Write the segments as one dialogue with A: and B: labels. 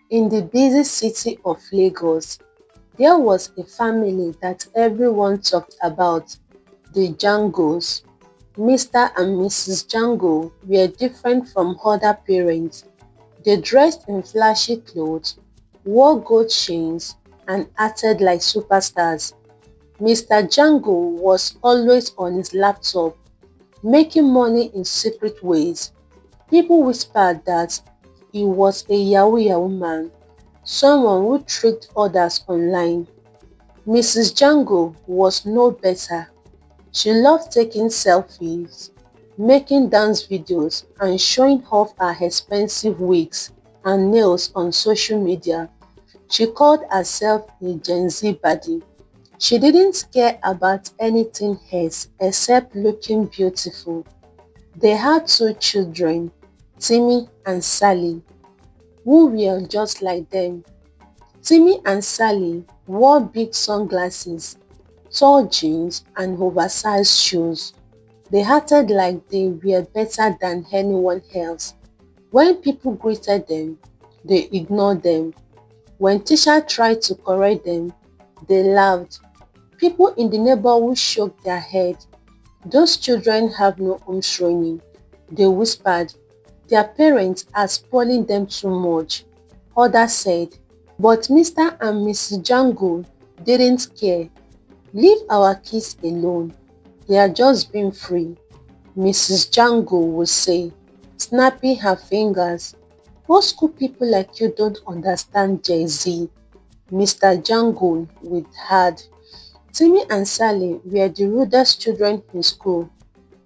A: In the busy city of Lagos, there was a family that everyone talked about, the Jangos. Mr. and Mrs. Jango were different from other parents. They dressed in flashy clothes, wore gold chains, and acted like superstars. Mr. Jango was always on his laptop, making money in secret ways. People whispered that he was a Yahoo Yahoo man, someone who tricked others online. Mrs. Jango was no better. She loved taking selfies, making dance videos, and showing off her expensive wigs and nails on social media. She called herself a Gen Z baddie. She didn't care about anything else except looking beautiful. They had two children, Timmy and Sally, who were just like them. Timmy and Sally wore big sunglasses, tall jeans, and oversized shoes. They acted like they were better than anyone else. When people greeted them, they ignored them. When teachers tried to correct them, they laughed. People in the neighborhood shook their heads. Those children have no home training. They whispered, their parents are spoiling them too much. Others said, but Mr. and Mrs. Jango didn't care. Leave our kids alone. They are just being free, Mrs. Jango would say, snapping her fingers. Old school people like you don't understand Gen Z, Mr. Jango would add. Timmy and Sally were the rudest children in school.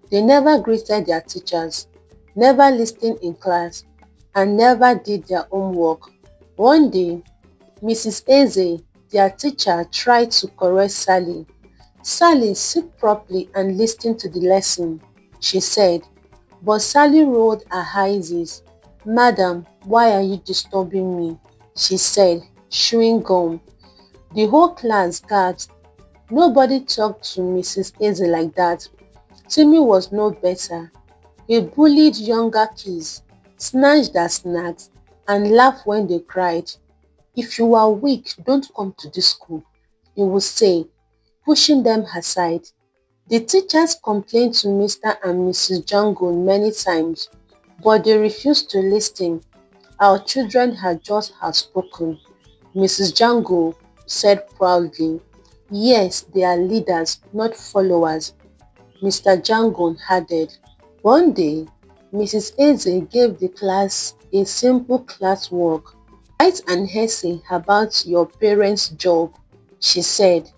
A: They never greeted their teachers, never listened in class, and never did their homework. One day, Mrs. Eze, their teacher, tried to correct Sally. Sally, sit properly and listen to the lesson, she said. But Sally rolled her eyes. Madam, why are you disturbing me? She said, chewing gum. The whole class gasped. Nobody talked to Mrs. Eze like that. Timmy was no better. He bullied younger kids, snatched their snacks, and laughed when they cried. If you are weak, don't come to this school, he would say, pushing them aside. The teachers complained to Mr. and Mrs. Jango many times, but they refused to listen. Our children had just outspoken, Mrs. Jango said proudly. Yes, they are leaders, not followers, Mr. Jango added. One day, Mrs. Eze gave the class a simple classwork. Write an essay about your parents' job, she said.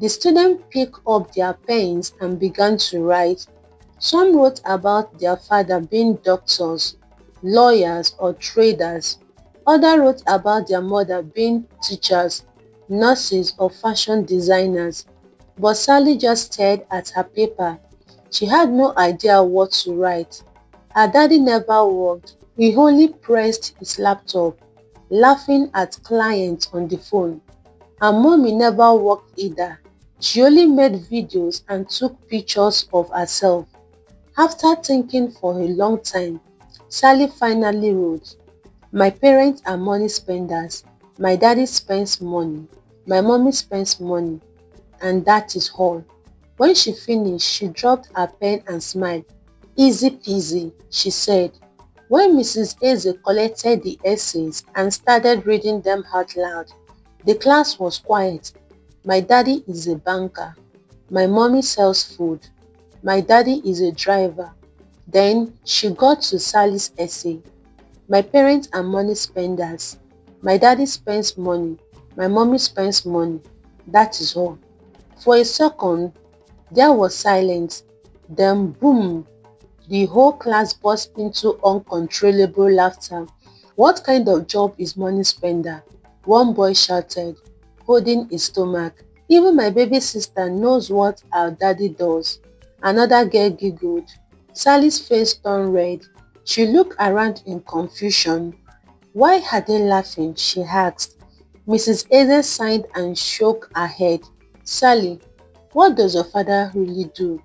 A: The students picked up their pens and began to write. Some wrote about their father being doctors, lawyers, or traders. Others wrote about their mother being teachers, nurses, or fashion designers. But Sally just stared at her paper. She had no idea what to write. Her daddy never worked. He only pressed his laptop, laughing at clients on the phone. Her mommy never worked either. She only made videos and took pictures of herself. After thinking for a long time, Sally finally wrote, my parents are money spenders. My daddy spends money. My mommy spends money. And that is all. When she finished, she dropped her pen and smiled. Easy peasy, she said. When Mrs. Eze collected the essays and started reading them out loud, the class was quiet. My daddy is a banker. My mommy sells food. My daddy is a driver. Then she got to Sally's essay. My parents are money spenders. My daddy spends money. My mommy spends money. That is all. For a second, there was silence. Then boom, the whole class burst into uncontrollable laughter. What kind of job is money spender? One boy shouted, holding his stomach. Even my baby sister knows what our daddy does. Another girl giggled. Sally's face turned red. She looked around in confusion. Why are they laughing? She asked. Mrs. Eze sighed and shook her head. Sally, what does your father really do?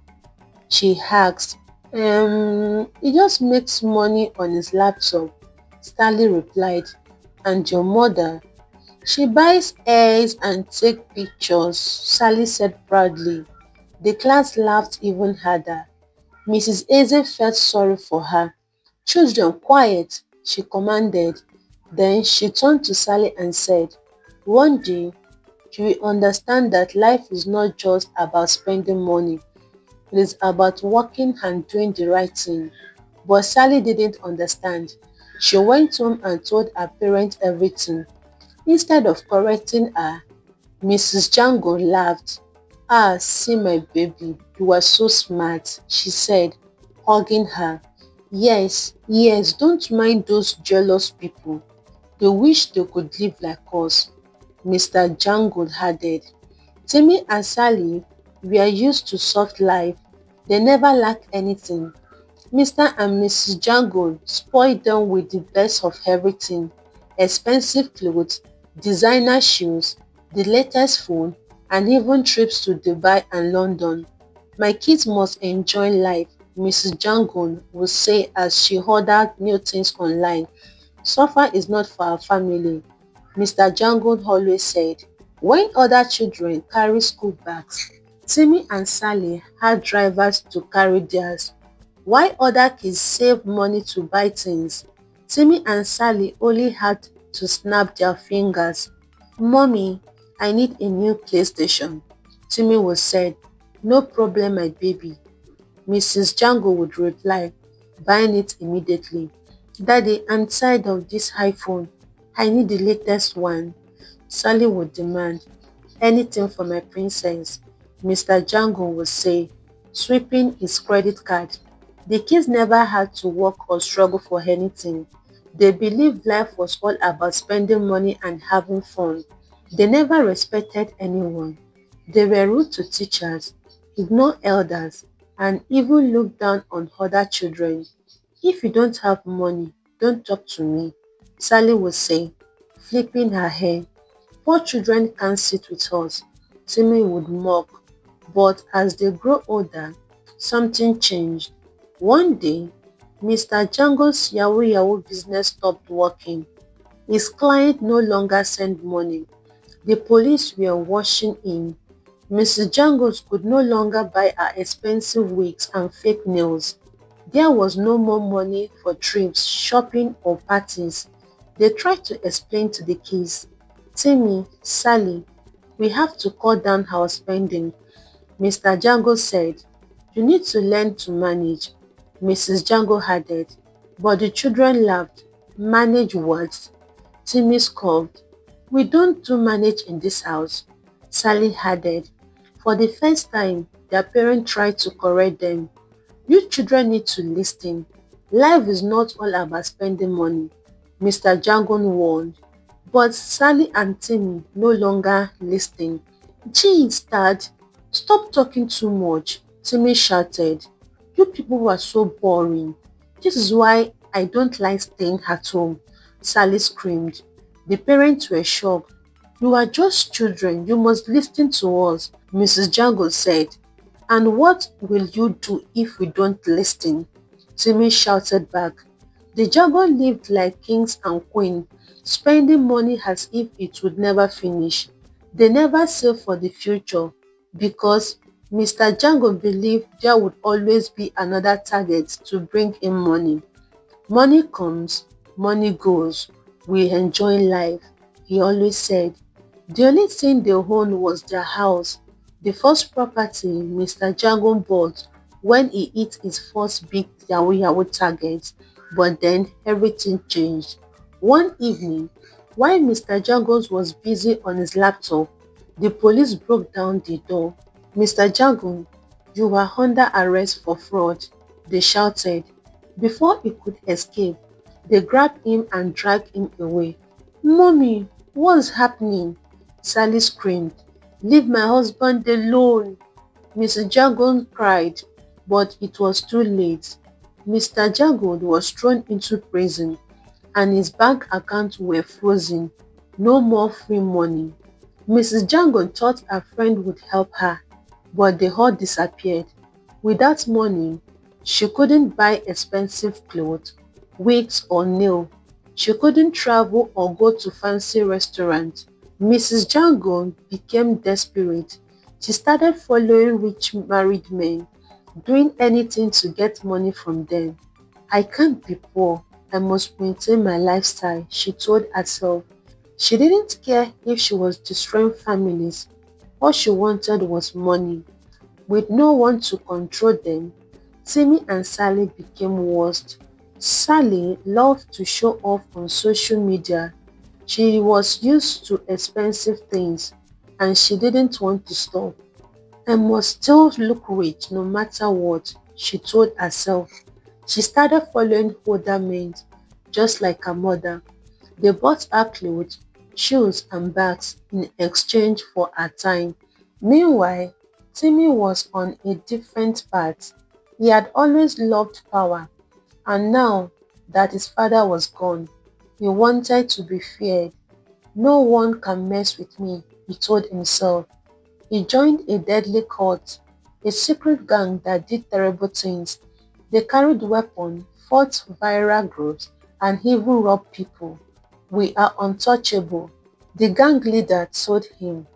A: She asked. He just makes money on his laptop, Sally replied. And your mother? She buys eggs and take pictures, Sally said proudly. The class laughed even harder. Mrs. Eze felt sorry for her. "Children, quiet," she commanded. Then she turned to Sally and said, "One day, you will understand that life is not just about spending money. It is about working and doing the right thing." But Sally didn't understand. She went home and told her parents everything. Instead of correcting her, Mrs. Jango laughed. "Ah, see my baby, you are so smart," she said, hugging her. "Yes, yes, don't mind those jealous people. They wish they could live like us," Mr. Jango added. Timmy and Sally were used to soft life. They never lacked anything. Mr. and Mrs. Jango spoiled them with the best of everything: expensive clothes, designer shoes, the latest phone, and even trips to Dubai and London. "My kids must enjoy life," Mrs. Jango would say as she ordered new things online. "Suffer is not for our family," Mr. Jango always said. When other children carry school bags, Timmy and Sally had drivers to carry theirs. While other kids saved money to buy things, Timmy and Sally only had to snap their fingers. "Mommy, I need a new PlayStation," Timmy would say. "No problem, my baby," Mrs. Jango would reply, buying it immediately. "Daddy, I'm tired of this iPhone. I need the latest one," Sally would demand. "Anything for my princess," Mr. Jango would say, sweeping his credit card. The kids never had to work or struggle for anything. They believed life was all about spending money and having fun. They never respected anyone. They were rude to teachers, ignored elders, and even looked down on other children. "If you don't have money, don't talk to me," Sally would say, flipping her hair. "Poor children can't sit with us," Timmy would mock. But as they grew older, something changed. One day, Mr. Django's Yahoo business stopped working. His client no longer sent money. The police were watching him. Mrs. Django could no longer buy her expensive wigs and fake nails. There was no more money for trips, shopping, or parties. They tried to explain to the kids. "Timmy, Sally, we have to cut down our spending," Mr. Django said. "You need to learn to manage," Mrs. Django added. But the children laughed. "Manage what?" Timmy scoffed. "We don't do manage in this house," Sally added. For the first time, their parent tried to correct them. "You children need to listen. Life is not all about spending money," Mr. Jangon warned. But Sally and Timmy no longer listened. "Geez, Dad, stop talking too much," Timmy shouted. "You people were so boring. This is why I don't like staying at home," Sally screamed. The parents were shocked. "You are just children. You must listen to us," Mrs. Jango said. "And what will you do if we don't listen?" Timmy shouted back. The Jaguar lived like kings and queens, spending money as if it would never finish. They never saved for the future because Mr. Django believed there would always be another target to bring in money. "Money comes, money goes. We enjoy life," he always said. The only thing they owned was their house, the first property Mr. Django bought when he hit his first big Yahoo target. But then everything changed. One evening, while Mr. Django was busy on his laptop, the police broke down the door. "Mr. Django, you are under arrest for fraud," they shouted. Before he could escape, they grabbed him and dragged him away. "Mommy, what's happening?" Sally screamed. "Leave my husband alone," Mrs. Jagon cried, but it was too late. Mr. Jagon was thrown into prison and his bank accounts were frozen. No more free money. Mrs. Jagon thought her friend would help her, but they all disappeared. Without money, she couldn't buy expensive clothes, wigs or nails. She couldn't travel or go to fancy restaurants. Mrs. Jango became desperate. She started following rich married men, doing anything to get money from them. I can't be poor. I must maintain my lifestyle, she told herself. She didn't care if she was destroying families. All she wanted was money. With no one to control them, Timmy and Sally became worst. Sally loved to show off on social media. She was used to expensive things and she didn't want to stop. I must still look rich no matter what, she told herself. She started following older men, just like her mother. They bought her clothes, shoes and bags in exchange for her time. Meanwhile, Timmy was on a different path. He had always loved power, and now that his father was gone, he wanted to be feared. No one can mess with me, he told himself. He joined a deadly cult, a secret gang that did terrible things. They carried weapons, fought viral groups, and even robbed people. We are untouchable, the gang leader told him.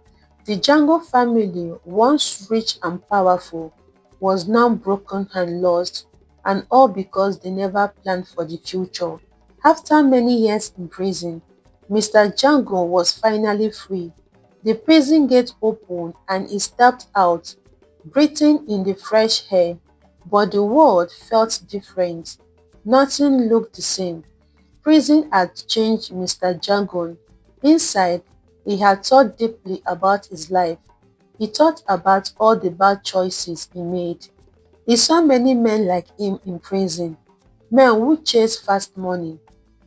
A: The Django family, once rich and powerful, was now broken and lost, and all because they never planned for the future. After many years in prison, Mr. Django was finally free. The prison gate opened and he stepped out, breathing in the fresh air. But the world felt different. Nothing looked the same. Prison had changed Mr. Django. Inside, he had thought deeply about his life. He thought about all the bad choices he made. He saw many men like him in prison, men who chased fast money,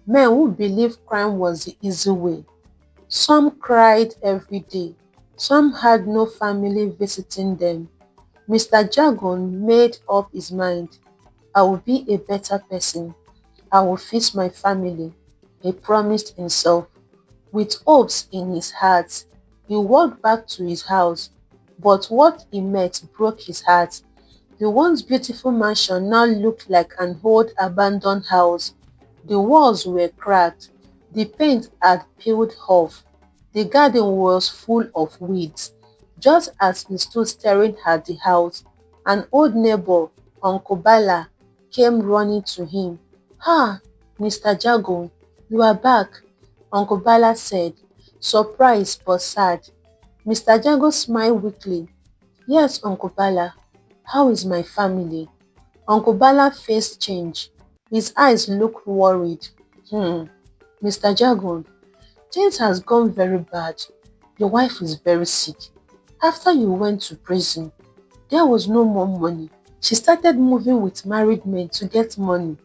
A: men who believed crime was the easy way. Some cried every day, some had no family visiting them. Mr. Jagon made up his mind. I will be a better person. I will fix my family, he promised himself. With hopes in his heart, he walked back to his house, but what he met broke his heart. The once beautiful mansion now looked like an old abandoned house. The walls were cracked, the paint had peeled off, the garden was full of weeds. Just as he stood staring at the house, an old neighbor, Uncle Bala, came running to him. "Ah, Mr. Jago, you are back," Uncle Bala said, surprised but sad. Mr. Jago smiled weakly. "Yes, Uncle Bala. How is my family?" Uncle Bala's face changed. His eyes looked worried. Mr. Jagon, things has gone very bad. Your wife is very sick. After you went to prison, there was no more money. She started moving with married men to get money.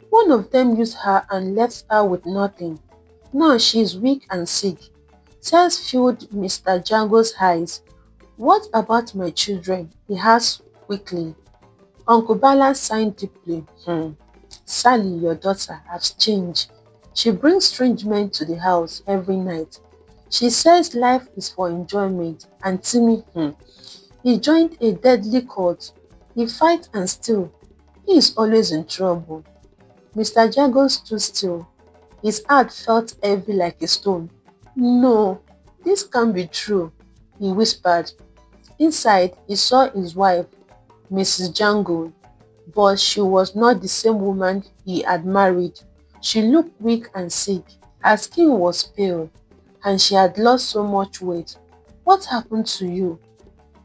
A: One of them used her and left her with nothing. Now she is weak and sick. Tears filled Mr. Django's eyes. What about my children? He asked quickly. Uncle Bala sighed deeply. Sally, your daughter, has changed. She brings strange men to the house every night. She says life is for enjoyment. And Timmy, he joined a deadly cult. He fights and steals. He is always in trouble. Mr. Jago stood still. His heart felt heavy like a stone. No, this can't be true, he whispered. Inside, he saw his wife, Mrs. Django, but she was not the same woman he had married. She looked weak and sick. Her skin was pale, and she had lost so much weight. What happened to you?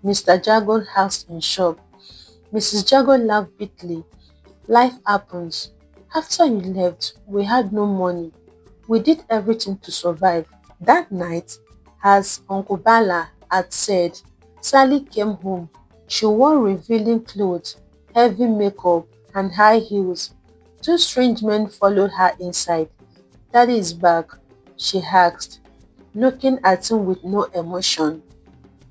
A: Mr. Jago asked in shock. Mrs. Jago laughed bitterly. Life happens. After you left, we had no money. We did everything to survive. That night, as Uncle Bala had said, Sally came home. She wore revealing clothes, heavy makeup, and high heels. Two strange men followed her inside. "Daddy is back," she asked, looking at him with no emotion.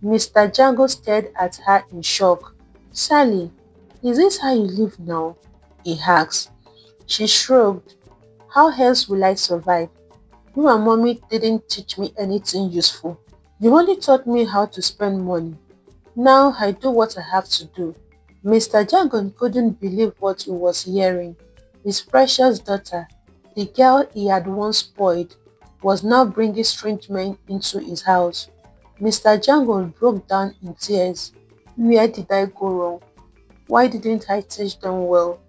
A: Mr. Django stared at her in shock. "Sally, is this how you live now?" he asked. She shrugged. "How else will I survive? You and mommy didn't teach me anything useful. You only taught me how to spend money. Now I do what I have to do." Mr. Jagon couldn't believe what he was hearing. His precious daughter. The girl he had once spoiled was now bringing strange men into his house. Mr. Jungle broke down in tears. Where did I go wrong? Why didn't I teach them well?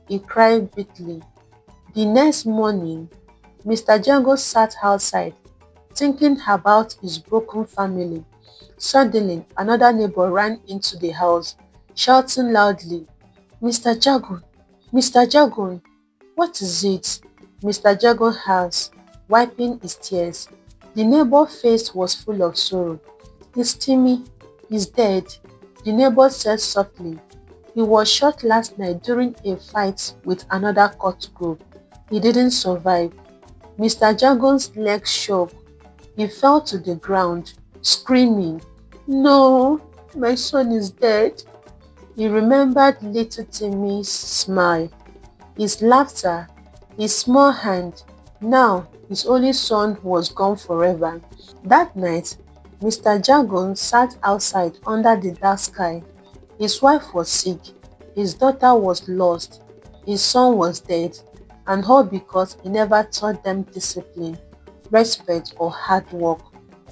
A: He cried bitterly. The next morning, Mr. Jungle sat outside, thinking about his broken family. Suddenly, another neighbor ran into the house, shouting loudly, Mr. Jagun, Mr. Jagun, what is it? Mr. Jagun asked, wiping his tears. The neighbor's face was full of sorrow. It's Timmy. He's dead, the neighbor said softly. He was shot last night during a fight with another cult group. He didn't survive. Mr. Jagun's legs shook. He fell to the ground, screaming, No, my son is dead. He remembered little Timmy's smile, his laughter, his small hand. Now his only son was gone forever. That night, Mr. Jagon sat outside under the dark sky. His wife was sick, his daughter was lost, his son was dead, and all because he never taught them discipline, respect, or hard work.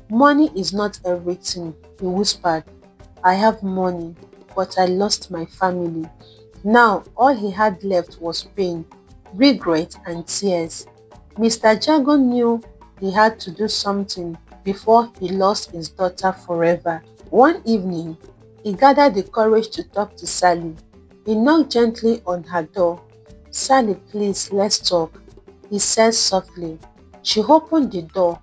A: Money is not everything, he whispered. I have money, but I lost my family. Now all he had left was pain, regret, and tears. Mr. Jago knew he had to do something before he lost his daughter forever. One evening, he gathered the courage to talk to Sally. He knocked gently on her door. Sally, please, let's talk, he said softly. She opened the door,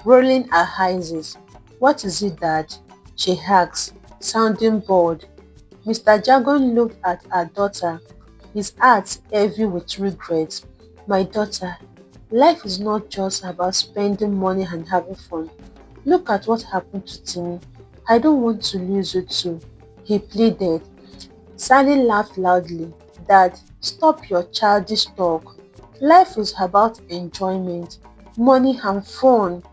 A: rolling her eyes. What is it, Dad? She asked, sounding bored. Mr. Jagon looked at her daughter, his heart heavy with regret. My daughter, life is not just about spending money and having fun. Look at what happened to Timmy. I don't want to lose you too, he pleaded. Sally laughed loudly. Dad, stop your childish talk. Life is about enjoyment, money and fun.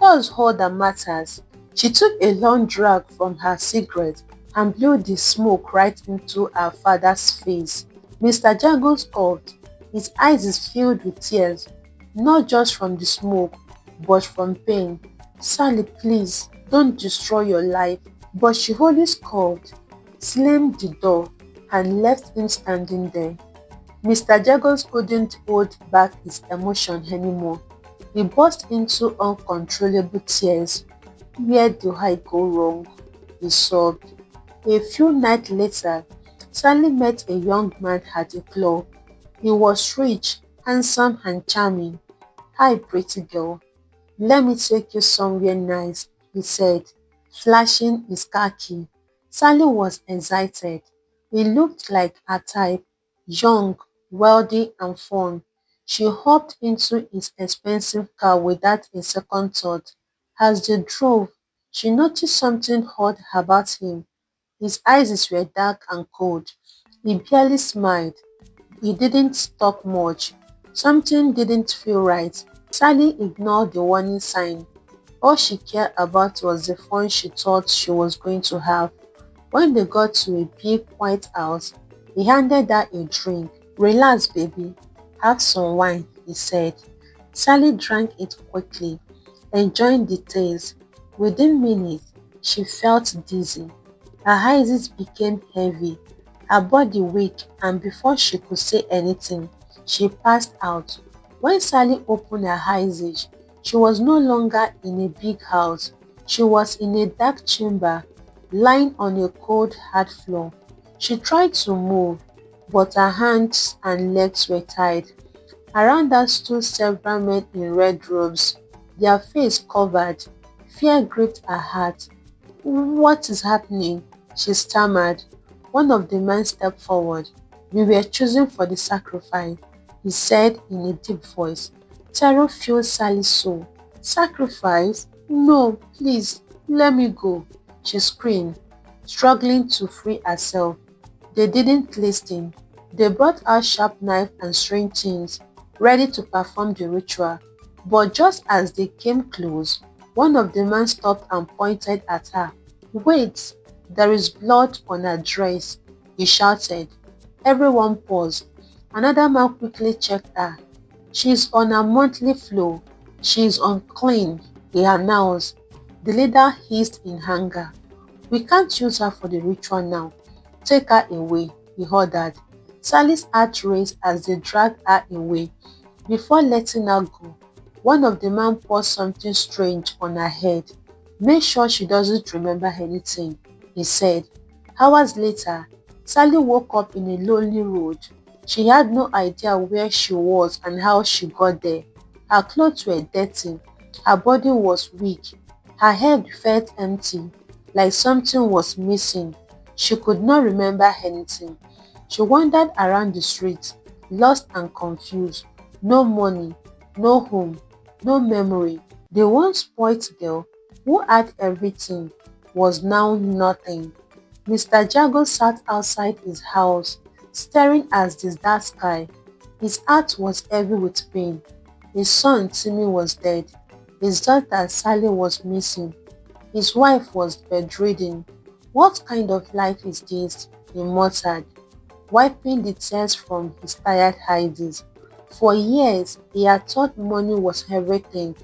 A: That's all that matters. She took a long drag from her cigarette and blew the smoke right into her father's face. Mr. Jagos coughed. His eyes is filled with tears, not just from the smoke, but from pain. Sally, please, don't destroy your life. But she only scoffed, slammed the door, and left him standing there. Mr. Jagos couldn't hold back his emotion anymore. He burst into uncontrollable tears. Where do I go wrong? He sobbed. A few nights later, Sally met a young man at a club. He was rich, handsome, and charming. Hi, pretty girl. Let me take you somewhere nice, he said, flashing his car key. Sally was excited. He looked like her type, young, wealthy, and fun. She hopped into his expensive car without a second thought. As they drove, she noticed something odd about him. His eyes were dark and cold. He barely smiled. He didn't talk much. Something didn't feel right. Sally ignored the warning sign. All she cared about was the fun she thought she was going to have. When they got to a big white house, he handed her a drink. Relax, baby. Have some wine, he said. Sally drank it quickly, enjoying the taste. Within minutes, she felt dizzy. Her eyes became heavy, her body weak, and before she could say anything, she passed out. When Sally opened her eyes, she was no longer in a big house. She was in a dark chamber, lying on a cold, hard floor. She tried to move, but her hands and legs were tied. Around her stood several men in red robes, their faces covered. Fear gripped her heart. What is happening? She stammered. One of the men stepped forward. We were chosen for the sacrifice, he said in a deep voice. Terror filled Sally's soul. Sacrifice? No, please, let me go, she screamed, struggling to free herself. They didn't listen. They brought out sharp knives and strange things, ready to perform the ritual. But just as they came close, one of the men stopped and pointed at her. Wait, there is blood on her dress, he shouted. Everyone paused. Another man quickly checked her. She's on a monthly flow. She's unclean, he announced. The leader hissed in anger. We can't use her for the ritual now. Take her away, he ordered. Sally's heart raced as they dragged her away. Before letting her go, one of the men poured something strange on her head. Make sure she doesn't remember anything, he said. Hours later, Sally woke up in a lonely road. She had no idea where she was and how she got there. Her clothes were dirty. Her body was weak. Her head felt empty, like something was missing. She could not remember anything. She wandered around the streets, lost and confused. No money, no home, no memory. The once spoilt girl, who had everything, was now nothing. Mr. Jago sat outside his house, staring at the dark sky. His heart was heavy with pain. His son Timmy was dead. His daughter Sally was missing. His wife was bedridden. What kind of life is this? He muttered, wiping the tears from his tired eyes. For years, he had thought money was everything.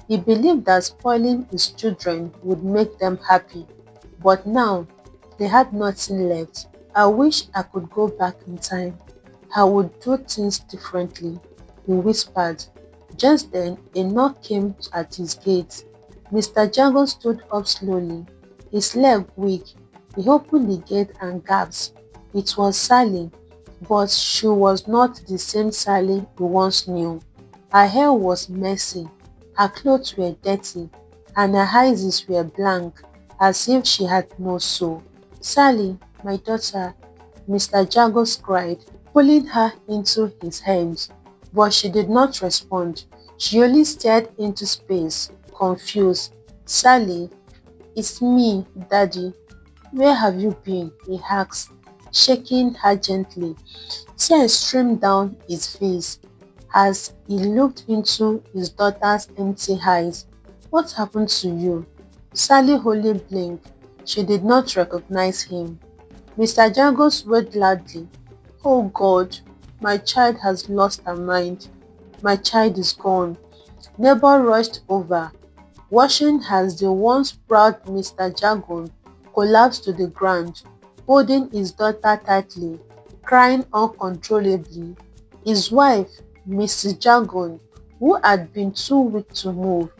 A: He believed that spoiling his children would make them happy. But now, they had nothing left. I wish I could go back in time. I would do things differently, he whispered. Just then, a knock came at his gate. Mr. Jago stood up slowly, his leg weak. He opened the gate and gasped. It was Sally, but she was not the same Sally he once knew. Her hair was messy, her clothes were dirty, and her eyes were blank, as if she had no soul. Sally, my daughter, Mr. Jagos cried, pulling her into his arms. But she did not respond. She only stared into space, confused. Sally, it's me, Daddy. Where have you been? He asked, shaking her gently. Tears streamed down his face as he looked into his daughter's empty eyes. What happened to you? Sally only blinked. She did not recognize him. Mr. Jagos wept loudly. Oh God, my child has lost her mind. My child is gone. Neighbor rushed over, watching as the once proud Mr. Jagon collapsed to the ground, holding his daughter tightly, crying uncontrollably. His wife, Mrs. Jagon, who had been too weak to move,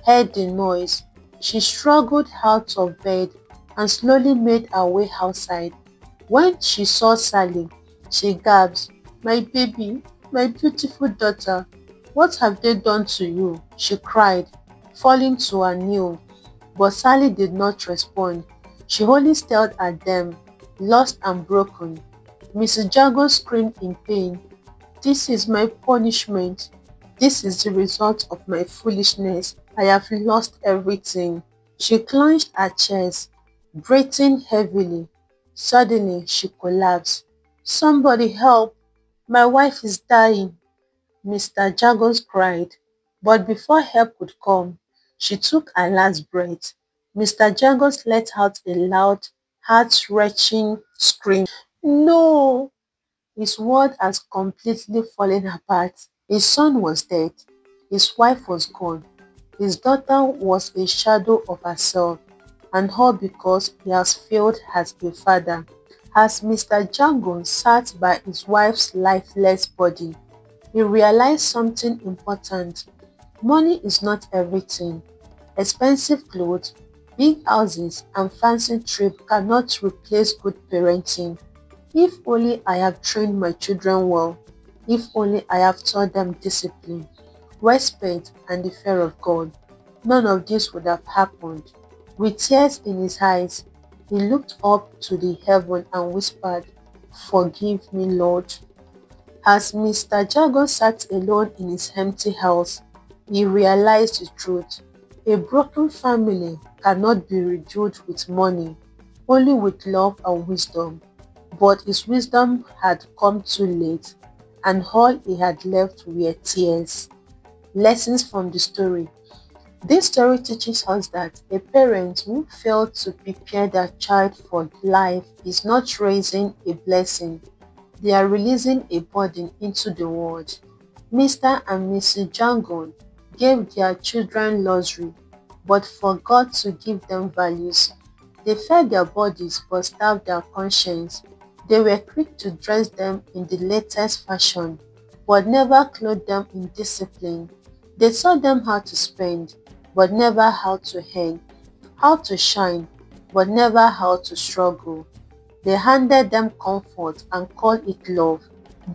A: heard the noise. She struggled out of bed and slowly made her way outside. When she saw Sally, she gasped, My baby, my beautiful daughter, what have they done to you? She cried, falling to her knee. But Sally did not respond. She only stared at them, lost and broken. Mrs. Jago screamed in pain. This is my punishment. This is the result of my foolishness. I have lost everything. She clenched her chest, breathing heavily. Suddenly, she collapsed. Somebody help! My wife is dying, Mr. Jagos cried. But before help could come, she took her last breath. Mr. Jagos let out a loud, heart-wrenching scream. No! His world has completely fallen apart. His son was dead. His wife was gone. His daughter was a shadow of herself, and all because he has failed as a father. As Mr. Django sat by his wife's lifeless body, he realized something important. Money is not everything. Expensive clothes, big houses, and fancy trips cannot replace good parenting. If only I have trained my children well. If only I have taught them discipline, respect, and the fear of God. None of this would have happened. With tears in his eyes, he looked up to the heaven and whispered, Forgive me, Lord. As Mr. Jago sat alone in his empty house, he realized the truth. A broken family cannot be rebuilt with money, only with love and wisdom. But his wisdom had come too late, and all he had left were tears. Lessons from the story. This story teaches us that a parent who failed to prepare their child for life is not raising a blessing, they are releasing a burden into the world. Mr. and Mrs. Jangon gave their children luxury but forgot to give them values. They fed their bodies but starved their conscience. They were quick to dress them in the latest fashion but never clothed them in discipline. They taught them how to spend but never how to earn, how to shine but never how to struggle. They handed them comfort and called it love,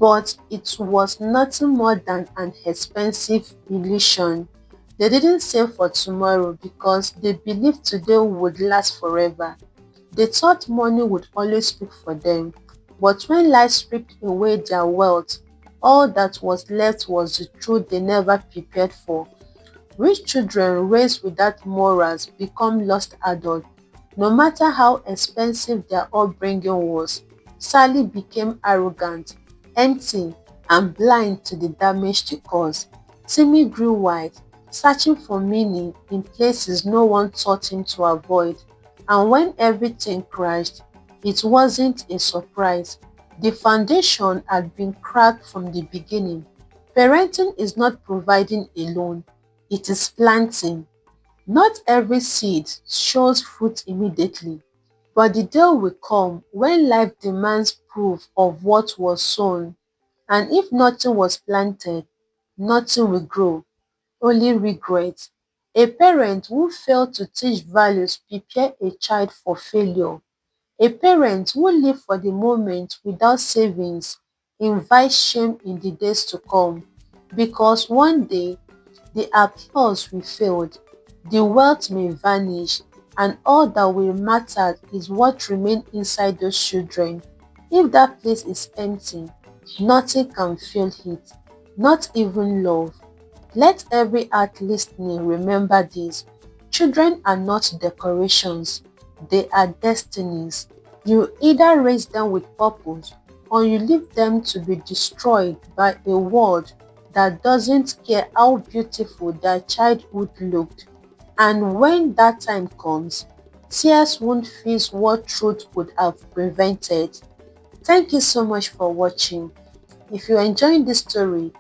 A: but it was nothing more than an expensive illusion. They didn't save for tomorrow because they believed today would last forever. They thought money would always speak for them, but when life stripped away their wealth, all that was left was the truth they never prepared for. Rich children raised without morals become lost adults. No matter how expensive their upbringing was, Sally became arrogant, empty, and blind to the damage they caused. Timmy grew wide, searching for meaning in places no one taught him to avoid. And when everything crashed, it wasn't a surprise. The foundation had been cracked from the beginning. Parenting is not providing alone, it is planting. Not every seed shows fruit immediately, but the day will come when life demands proof of what was sown, and if nothing was planted, nothing will grow, only regret. A parent who failed to teach values prepare a child for failure. A parent who live for the moment without savings invites shame in the days to come, because one day the applause will fade, the wealth may vanish, and all that will matter is what remains inside those children. If that place is empty, nothing can fill it, not even love. Let every heart listening remember this: children are not decorations, they are destinies. You either raise them with purpose or you leave them to be destroyed by a world that doesn't care how beautiful their childhood looked. And when that time comes, tears won't fix what truth could have prevented. Thank you so much for watching. If you enjoyed this story,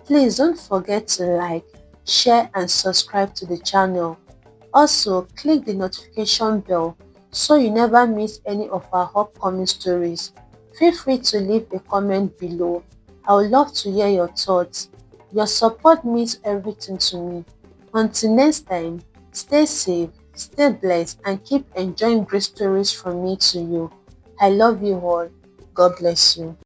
A: please don't forget to like, share and subscribe to the channel. Also, click the notification bell so you never miss any of our upcoming stories. Feel free to leave a comment below. I would love to hear your thoughts. Your support means everything to me. Until next time, stay safe, stay blessed, and keep enjoying great stories from me to you. I love you all. God bless you.